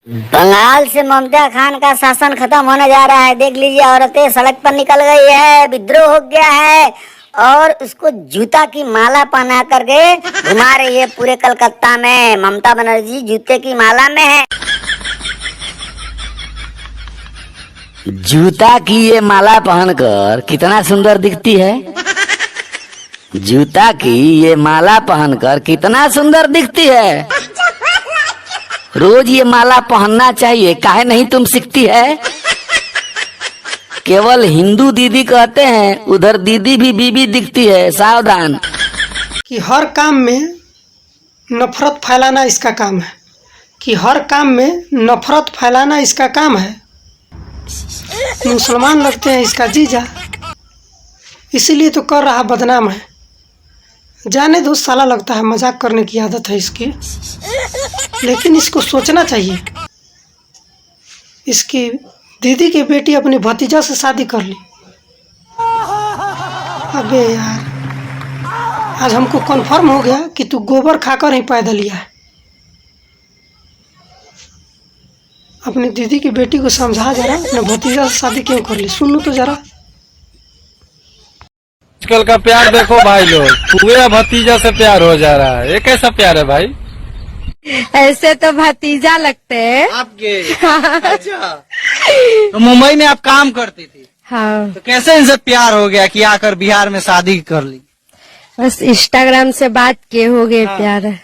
बंगाल से मुमताज खान का शासन खत्म होने जा रहा है। देख लीजिए, औरतें सड़क पर निकल गई है, विद्रोह हो गया है और उसको जूता की माला पहना करके घुमा रही है पूरे कलकत्ता में। ममता बनर्जी जूते की माला में है। जूता की ये माला पहनकर कितना सुंदर दिखती है। जूता की ये माला पहनकर कितना सुंदर दिखती है। रोज ये माला पहनना चाहिए, काहे नहीं तुम सीखती है। केवल हिंदू दीदी कहते हैं, उधर दीदी भी बीबी दिखती है, सावधान। कि हर काम में नफरत फैलाना इसका काम है, कि हर काम में नफरत फैलाना इसका काम है। मुसलमान लगते हैं इसका जीजा, इसीलिए तो कर रहा बदनाम है। जाने दो, साला लगता है मजाक करने की आदत है इसकी, लेकिन इसको सोचना चाहिए। इसकी दीदी की बेटी अपनी भतीजा से शादी कर ली। अबे यार, आज हमको कन्फर्म हो गया कि तू गोबर खाकर ही पैदा लिया है। अपनी दीदी की बेटी को समझा जरा, अपने भतीजा से शादी क्यों कर ली। सुन लो तो जरा। आजकल का प्यार देखो भाई लोग, पूरे भतीजा से प्यार हो जा रहा है। ये कैसा प्यार है भाई? ऐसे तो भतीजा लगते हैं आपके। अच्छा, तो मुंबई में आप काम करती थी, हाँ। तो कैसे इनसे प्यार हो गया कि आकर बिहार में शादी कर ली? बस इंस्टाग्राम से बात किए हो गए प्यार।